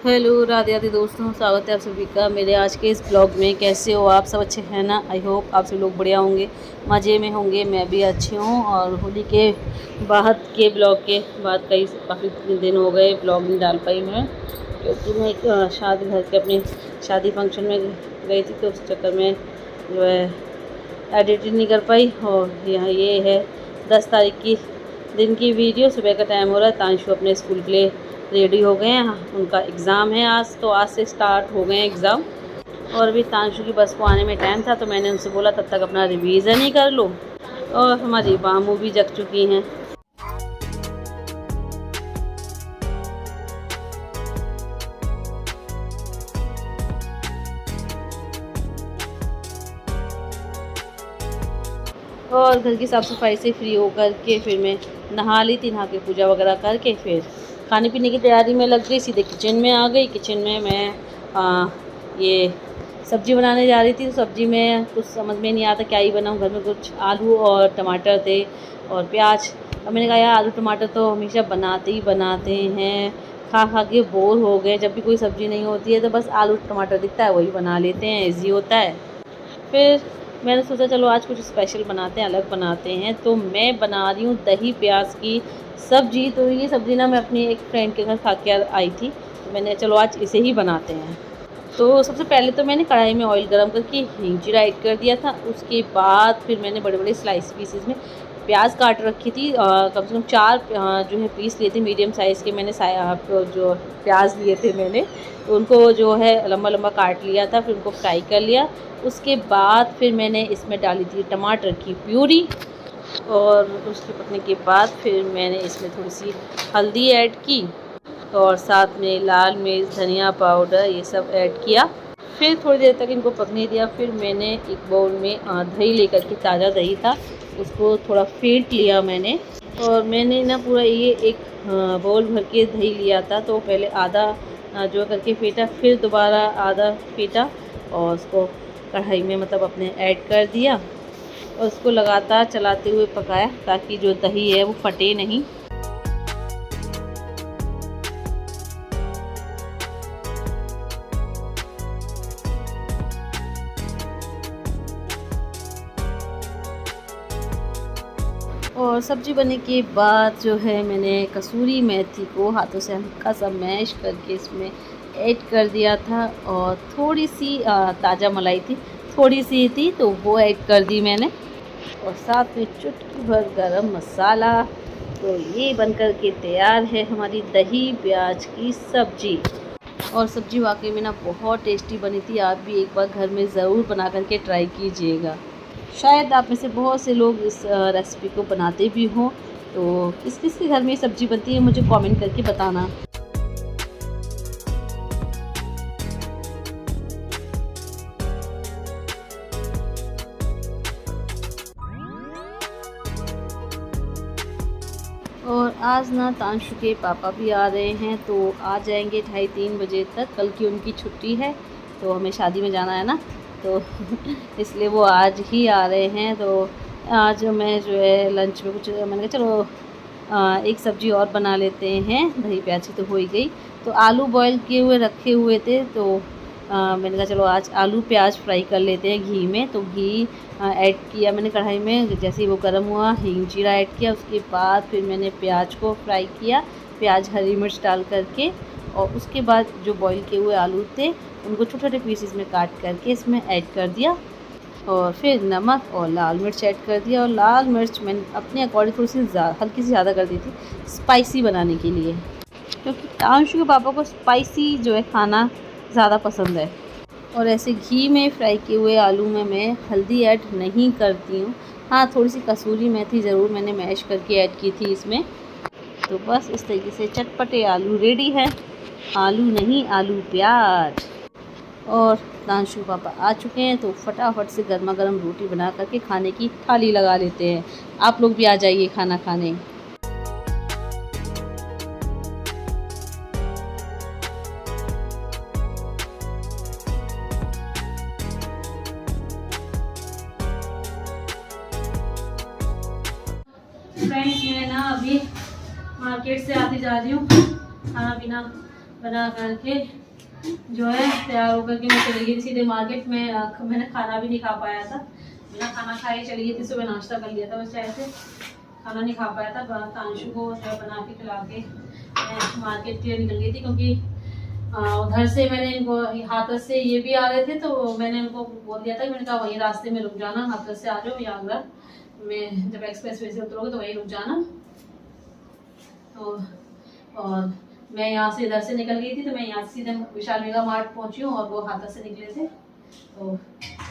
Hello Radhe Radhe दोस्तों, स्वागत है आप सभी का मेरे आज के इस ब्लॉग में। कैसे हो आप सब? अच्छे हैं ना? आई होप आप सब लोग बढ़िया होंगे, मज़े में होंगे। मैं भी अच्छी हूँ। और होली के बाद के ब्लॉग के बाद काफ़ी दिन हो गए ब्लॉग नहीं डाल पाई मैं, क्योंकि मैं एक शादी घर के अपने शादी फंक्शन में गई थी, तो उस चक्कर में जो है एडिटिंग नहीं कर पाई। और यहाँ ये है 10 तारीख की दिन की वीडियो। सुबह का टाइम हो रहा है, तांशु अपने स्कूल के लिए रेडी हो गए हैं। उनका एग्ज़ाम है आज, तो आज से स्टार्ट हो गए हैं एग्ज़ाम। और अभी तांशु की बस को आने में टाइम था, तो मैंने उनसे बोला तब तक अपना रिवीज़न ही कर लो। और हमारी बामू भी जग चुकी हैं। और घर की साफ़ सफाई से फ्री होकर के फिर मैं नहा ली थी। नहा के पूजा वगैरह करके फिर खाने पीने की तैयारी में लग गई। सीधे किचन में आ गई। किचन में मैं ये सब्ज़ी बनाने जा रही थी। तो सब्ज़ी में कुछ समझ में नहीं आता क्या ही बनाऊँ। घर में कुछ आलू और टमाटर थे और प्याज। अब मैंने कहा यार, आलू टमाटर तो हमेशा बनाते ही बनाते हैं, खा खा के बोर हो गए। जब भी कोई सब्ज़ी नहीं होती है तो बस आलू टमाटर दिखता है, वही बना लेते हैं, ईजी होता है। फिर मैंने सोचा चलो आज कुछ स्पेशल बनाते हैं, अलग बनाते हैं। तो मैं बना रही हूँ दही प्याज की सब्ज़ी। तो ये सब्ज़ी ना मैं अपनी एक फ्रेंड के घर खा के आई थी, तो मैंने चलो आज इसे ही बनाते हैं। तो सबसे पहले तो मैंने कढ़ाई में ऑयल गरम करके हींग जीरा ऐड कर दिया था। उसके बाद फिर मैंने बड़े बड़े स्लाइस पीसेस में प्याज काट रखी थी। कम से कम 4 जो है पीस लिए थे मीडियम साइज़ के। मैंने जो प्याज लिए थे मैंने, तो उनको जो है लंबा लंबा काट लिया था। फिर उनको फ्राई कर लिया। उसके बाद फिर मैंने इसमें डाली थी टमाटर की प्यूरी। और उसके पकने के बाद फिर मैंने इसमें थोड़ी सी हल्दी ऐड की और साथ में लाल मिर्च, धनिया पाउडर, ये सब ऐड किया। फिर थोड़ी देर तक इनको पकने दिया। फिर मैंने एक बाउल में दही लेकर के, ताज़ा दही था, उसको थोड़ा फेंट लिया मैंने। और मैंने ना पूरा ये एक बाउल भर के दही लिया था, तो पहले आधा जो करके फेंटा, फिर दोबारा आधा फेंटा और उसको कढ़ाई में मतलब अपने ऐड कर दिया। और उसको लगातार चलाते हुए पकाया ताकि जो दही है वो फटे नहीं। और सब्ज़ी बनने के बाद जो है मैंने कसूरी मेथी को हाथों से हल्का सा मैश करके इसमें ऐड कर दिया था। और थोड़ी सी ताज़ा मलाई थी, थोड़ी सी थी, तो वो ऐड कर दी मैंने। और साथ में चुटकी भर गरम मसाला। तो ये बनकर के तैयार है हमारी दही प्याज की सब्ज़ी। और सब्ज़ी वाकई में ना बहुत टेस्टी बनी थी। आप भी एक बार घर में ज़रूर बना करके ट्राई कीजिएगा। शायद आप में से बहुत से लोग इस रेसिपी को बनाते भी हों। तो किस किस के घर में सब्ज़ी बनती है मुझे कमेंट करके बताना। और आज ना तांशु के पापा भी आ रहे हैं, तो आ जाएंगे 2:30-3 बजे तक। कल की उनकी छुट्टी है, तो हमें शादी में जाना है ना, तो इसलिए वो आज ही आ रहे हैं। तो आज मैं जो है लंच में कुछ मैंने कहा चलो एक सब्ज़ी और बना लेते हैं। दही प्याज की तो हो ही गई। तो आलू बॉईल किए हुए रखे हुए थे, तो मैंने कहा चलो आज आलू प्याज फ्राई कर लेते हैं घी में। तो घी ऐड किया मैंने कढ़ाई में। जैसे ही वो गर्म हुआ, हींग जीरा ऐड किया। उसके बाद फिर मैंने प्याज को फ्राई किया, प्याज हरी मिर्च डाल करके। और उसके बाद जो बॉईल किए हुए आलू थे उनको छोटे छोटे पीसेस में काट करके इसमें ऐड कर दिया। और फिर नमक और लाल मिर्च ऐड कर दिया। और लाल मिर्च मैंने अपने अकॉर्डिंग थोड़ी सी हल्की सी ज़्यादा कर दी थी, स्पाइसी बनाने के लिए, क्योंकि तांशु के पापा को स्पाइसी जो है खाना ज़्यादा पसंद है। और ऐसे घी में फ्राई किए हुए आलू में मैं हल्दी ऐड नहीं करती हूँ। हाँ, थोड़ी सी कसूरी मेथी ज़रूर मैंने मैश करके ऐड की थी इसमें। तो बस इस तरीके से चटपटे आलू रेडी है। आलू नहीं, आलू प्याज। और तांशु पापा आ चुके हैं, तो फटाफट से गर्मा गर्म रोटी बना करके खाने की थाली लगा लेते हैं। आप लोग भी आ जाइए खाना खाने। फ्रेंड्स, मैं ना अभी मार्केट से आती जा रही हूँ। खाना पीना बना करके जो है तैयार होकर के मैं चली गई सीधे मार्केट में। मैंने खाना भी नहीं खा पाया था, बिना खाना खाए चली गई थी। सुबह नाश्ता कर लिया था बस चाय से, खाना नहीं खा पाया था। तांशु को चाय बना के खिला के मैं मार्केट के लिए निकल गई थी, क्योंकि उधर से मैंने इनको हाथरस से ये भी आ रहे थे, तो मैंने उनको बोल दिया था, मैंने कहा वहीं रास्ते में रुक जाना, हाथरस से आ जाओ या आगरा में जब एक्सप्रेस वे से उतरोगे तो वहीं रुक जाना। तो और मैं यहाँ से इधर से निकल गई थी, तो मैं यहाँ से सीधे विशाल मेगा मार्ट पहुँची हूँ और वो हाथरस से निकले थे, तो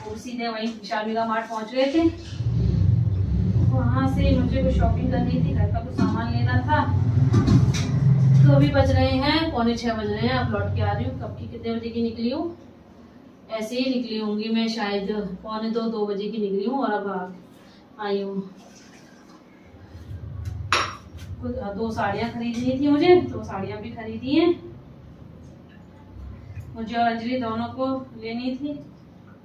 वो सीधे वहीं विशाल मेगा मार्ट पहुँच गए थे। वहाँ से मुझे कुछ शॉपिंग करनी थी, घर का कुछ सामान लेना था। तो अभी बज रहे हैं 5:45 बज रहे हैं। अब लौट के आ रही हूँ। कब की कितने बजे की निकली हूँ, ऐसे ही निकली होंगी मैं, शायद 2:45 बजे की निकली हूँ और अब आई हूँ। कुछ 2 साड़ियाँ खरीदनी थी मुझे, 2 साड़ियाँ भी खरीदी हैं मुझे और अंजलि दोनों को लेनी थी।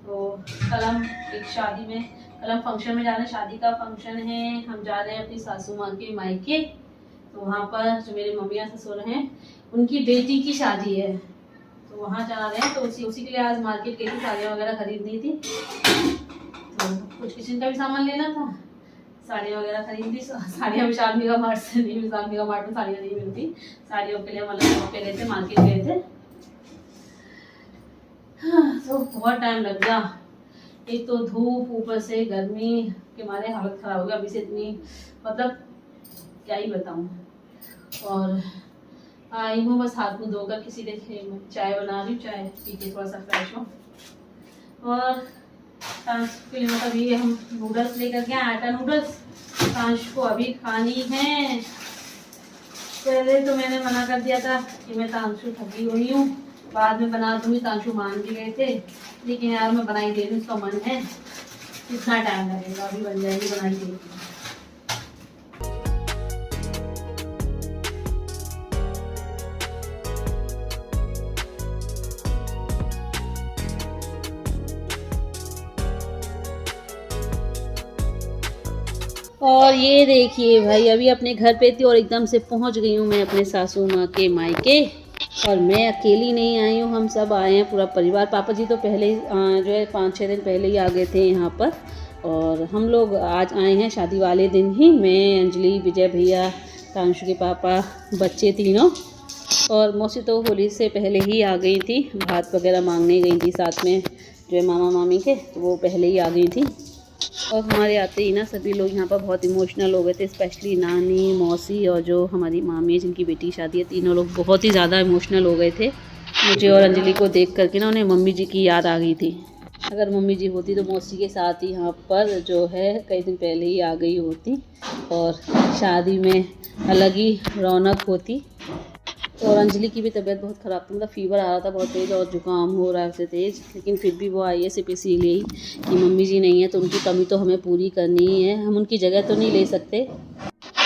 तो कलम एक शादी में, कलम फंक्शन में जाना है, शादी का फंक्शन है। हम जा रहे हैं अपनी सासू माँ के मायके, तो वहाँ पर जो मेरे मम्मी ससुर हैं उनकी बेटी की शादी है, तो वहाँ जा रहे हैं। तो उसी के लिए आज मार्केट गई थी, साड़ियाँ वगैरह खरीदनी थी। तो कुछ किचन का भी सामान लेना था, साड़ियाँ वगैरह खरीदी। साड़ियाँ विशाल मेगा मार्ट से नहीं, विशाल मेगा मार्ट में साड़ियाँ नहीं मिलती। साड़ियों के लिए हम अलग वहाँ पे गए थे, मार्केट गए थे। हाँ, तो बहुत टाइम लग गया। एक तो धूप, ऊपर से गर्मी के मारे हालत ख़राब हो गया। अभी से इतनी, मतलब क्या ही बताऊँ। और आई हूँ बस हाथ मुँह धोकर, किसी देखे चाय बना रही हूँ, चाय पी के थोड़ा सा फ्रेश हो। और तांश के लिए मतलब ये हम नूडल्स लेकर के आटा नूडल्स तांश को अभी खानी है। पहले तो मैंने मना कर दिया था कि मैं तांशु थकी हुई हूँ, बाद में बना दूँगी। तांशु मान के गए थे, लेकिन यार मैं बनाई दे रही हूँ, उसका मन है। कितना टाइम लगेगा, अभी बन जाएगी, बनाई दे रही हूँ। और ये देखिए भाई, अभी अपने घर पे थी और एकदम से पहुंच गई हूँ मैं अपने सासू माँ के मायके। और मैं अकेली नहीं आई हूँ, हम सब आए हैं, पूरा परिवार। पापा जी तो पहले ही जो है 5-6 दिन पहले ही आ गए थे यहाँ पर, और हम लोग आज आए हैं शादी वाले दिन ही। मैं, अंजलि, विजय भैया, तांशु के पापा, बच्चे तीनों। और मौसी तो होली से पहले ही आ गई थी, भात वगैरह मांगने गई थी साथ में जो है मामा मामी के, तो वो पहले ही आ गई थी। और हमारे आते ही ना सभी लोग यहाँ पर बहुत इमोशनल हो गए थे, स्पेशली नानी, मौसी और जो हमारी मामी है जिनकी बेटी शादी है, तीनों लोग बहुत ही ज़्यादा इमोशनल हो गए थे। मुझे और अंजलि को देख करके ना उन्हें मम्मी जी की याद आ गई थी। अगर मम्मी जी होती तो मौसी के साथ ही यहाँ पर जो है कई दिन पहले ही आ गई होती, और शादी में अलग ही रौनक होती। और अंजलि की भी तबीयत बहुत ख़राब थी, मतलब फ़ीवर आ रहा था बहुत तेज़ और ज़ुकाम हो रहा है उससे तेज़, लेकिन फिर भी वो आई है सिर्फ इसीलिए ही कि मम्मी जी नहीं है तो उनकी कमी तो हमें पूरी करनी ही है। हम उनकी जगह तो नहीं ले सकते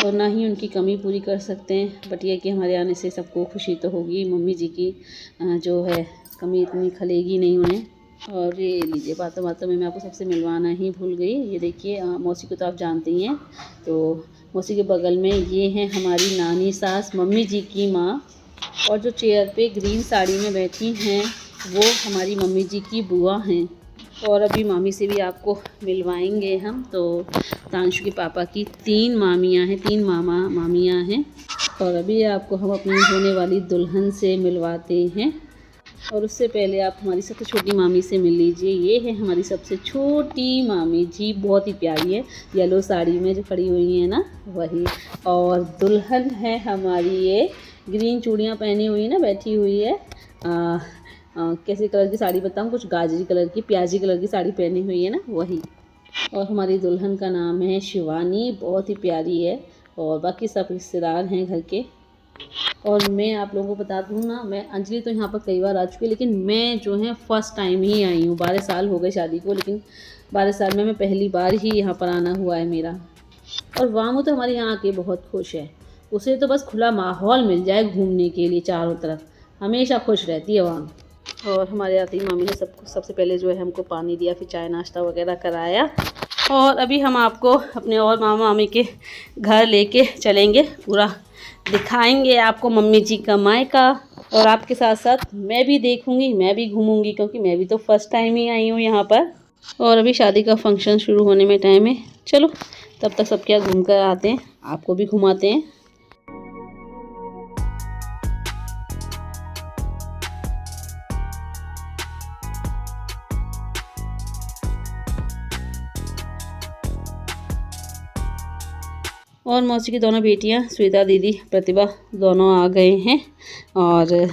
और ना ही उनकी कमी पूरी कर सकते हैं, बट ये कि हमारे आने से सबको खुशी तो होगी। मम्मी जी की जो है कमी इतनी खलेगी नहीं उन्हें। और ये लीजिए, बातों बातों में मैं आपको सबसे मिलवाना ही भूल गई। ये देखिए, मौसी को तो आप जानते ही हैं, तो मौसी के बगल में ये हैं हमारी नानी सास, मम्मी जी की माँ। और जो चेयर पे ग्रीन साड़ी में बैठी हैं वो हमारी मम्मी जी की बुआ हैं। और अभी मामी से भी आपको मिलवाएंगे हम। तो तांशु के पापा की 3 मामियाँ हैं, 3 मामा मामियाँ हैं। और अभी आपको हम अपनी होने वाली दुल्हन से मिलवाते हैं। और उससे पहले आप हमारी सबसे छोटी मामी से मिल लीजिए। ये है हमारी सबसे छोटी मामी जी, बहुत ही प्यारी है, येलो साड़ी में जो खड़ी हुई है ना, वही। और दुल्हन है हमारी, ये ग्रीन चूड़ियाँ पहनी हुई ना, बैठी हुई है। कैसे कलर की साड़ी बताऊँ, कुछ गाजरी कलर की, प्याजी कलर की साड़ी पहनी हुई है ना, वही। और हमारी दुल्हन का नाम है शिवानी, बहुत ही प्यारी है। और बाकी सब रिश्तेदार हैं घर के। और मैं आप लोगों को बता दूँ ना, मैं, अंजलि तो यहाँ पर कई बार आ चुकी है, लेकिन मैं जो है फ़र्स्ट टाइम ही आई हूँ। 12 साल हो गए शादी को, लेकिन 12 साल में मैं पहली बार ही यहाँ पर आना हुआ है मेरा। और वामू तो हमारे यहाँ आके बहुत खुश है, उसे तो बस खुला माहौल मिल जाए घूमने के लिए चारों तरफ, हमेशा खुश रहती है वहाँ। और हमारे आते ही मामी ने सबसे पहले जो है हमको पानी दिया, फिर चाय नाश्ता वगैरह कराया। और अभी हम आपको अपने और मामा मामी के घर लेके चलेंगे, पूरा दिखाएंगे आपको मम्मी जी का मायका। और आपके साथ साथ मैं भी देखूंगी, मैं भी घूमूंगी, क्योंकि मैं भी तो फर्स्ट टाइम ही आई हूँ यहाँ पर। और अभी शादी का फंक्शन शुरू होने में टाइम है। चलो तब तक सबके यहाँ घूम कर आते हैं, आपको भी घुमाते हैं। और मौसी की दोनों बेटियां श्वेता दीदी, प्रतिभा, दोनों आ गए हैं। और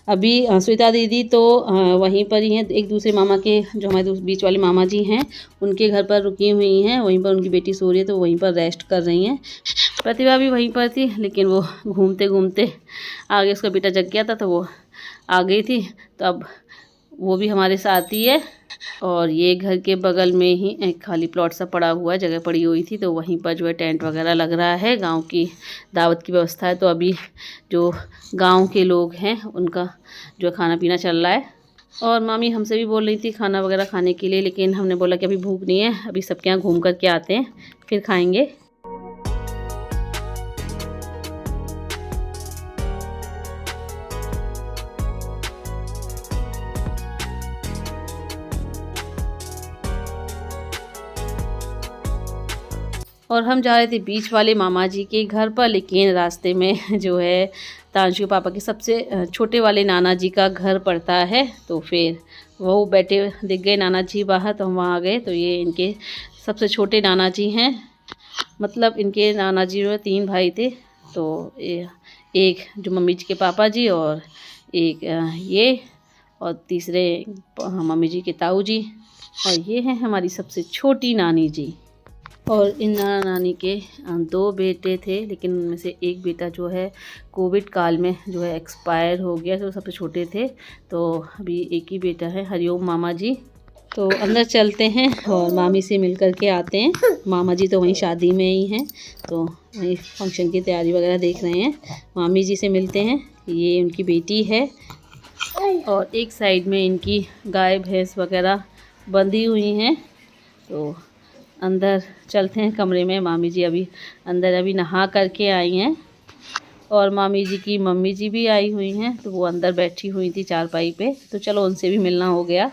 अभी श्वेता दीदी तो वहीं पर ही हैं, एक दूसरे मामा के, जो हमारे बीच वाले मामा जी हैं, उनके घर पर रुकी हुई हैं। वहीं पर उनकी बेटी सो रही है तो वहीं पर रेस्ट कर रही हैं। प्रतिभा भी वहीं पर थी, लेकिन वो घूमते घूमते आगे उसका बेटा जग गया था तो वो आ गई थी। तो अब वो भी हमारे साथ ही है। और ये घर के बगल में ही एक खाली प्लॉट सा पड़ा हुआ है, जगह पड़ी हुई थी, तो वहीं पर जो है टेंट वगैरह लग रहा है। गांव की दावत की व्यवस्था है, तो अभी जो गांव के लोग हैं उनका जो खाना पीना चल रहा है। और मामी हमसे भी बोल रही थी खाना वगैरह खाने के लिए, लेकिन हमने बोला कि अभी भूख नहीं है, अभी सबके यहाँ घूम कर के आते हैं फिर खाएँगे। और हम जा रहे थे बीच वाले मामा जी के घर पर, लेकिन रास्ते में जो है तांशु पापा के सबसे छोटे वाले नाना जी का घर पड़ता है। तो फिर वो बैठे दिख गए नाना जी बाहर, तो हम वहाँ गए। तो ये इनके सबसे छोटे नाना जी हैं, मतलब इनके नाना जी जो 3 भाई थे। तो एक जो मम्मी जी के पापा जी, और एक ये, और तीसरे मम्मी जी के ताऊ जी, और ये हैं हमारी सबसे छोटी नानी जी। और इन नाना नानी के 2 बेटे थे, लेकिन उनमें से एक बेटा जो है कोविड काल में जो है एक्सपायर हो गया, तो सबसे छोटे थे। तो अभी एक ही बेटा है, हरिओम मामा जी। तो अंदर चलते हैं और मामी से मिल कर के आते हैं। मामा जी तो वहीं शादी में ही हैं, तो वहीं फंक्शन की तैयारी वगैरह देख रहे हैं। मामी जी से मिलते हैं, ये उनकी बेटी है। और एक साइड में इनकी गाय भैंस वगैरह बंधी हुई हैं। तो अंदर चलते हैं कमरे में। मामी जी अभी अंदर अभी नहा करके आई हैं। और मामी जी की मम्मी जी भी आई हुई हैं, तो वो अंदर बैठी हुई थी चारपाई पे। तो चलो उनसे भी मिलना हो गया।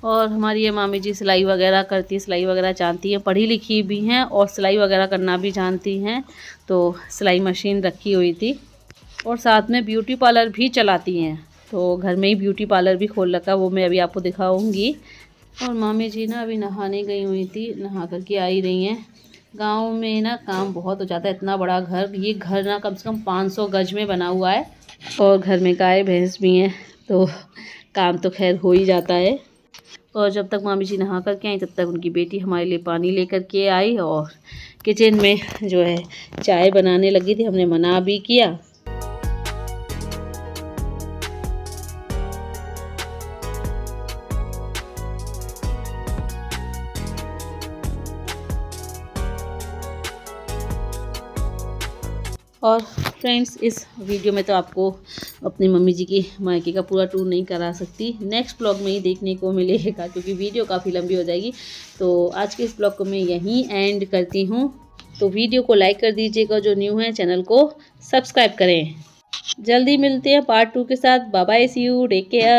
और हमारी ये मामी जी सिलाई वगैरह करती है, सिलाई वगैरह जानती हैं, पढ़ी लिखी भी हैं और सिलाई वगैरह करना भी जानती हैं। तो सिलाई मशीन रखी हुई थी, और साथ में ब्यूटी पार्लर भी चलाती हैं। तो घर में ही ब्यूटी पार्लर भी खोल रखा, वो मैं अभी आपको दिखाऊंगी। और मामी जी ना अभी नहाने गई हुई थी, नहा करके आई रही हैं। गांव में ना काम बहुत हो जाता है, इतना बड़ा घर, ये घर ना कम से कम 500 गज में बना हुआ है। और घर में गाय भैंस भी हैं, तो काम तो खैर हो ही जाता है। और जब तक मामी जी नहा कर के आई, तब तक उनकी बेटी हमारे लिए पानी लेकर के आई और किचन में जो है चाय बनाने लगी थी। हमने मना भी किया। और फ्रेंड्स, इस वीडियो में तो आपको अपनी मम्मी जी की मायके का पूरा टूर नहीं करा सकती, नेक्स्ट ब्लॉग में ही देखने को मिलेगा, क्योंकि वीडियो काफ़ी लंबी हो जाएगी। तो आज के इस ब्लॉग को मैं यहीं एंड करती हूँ। तो वीडियो को लाइक कर दीजिएगा, जो न्यू है चैनल को सब्सक्राइब करें। जल्दी मिलते हैं पार्ट 2 के साथ। Bye bye, see you, take care.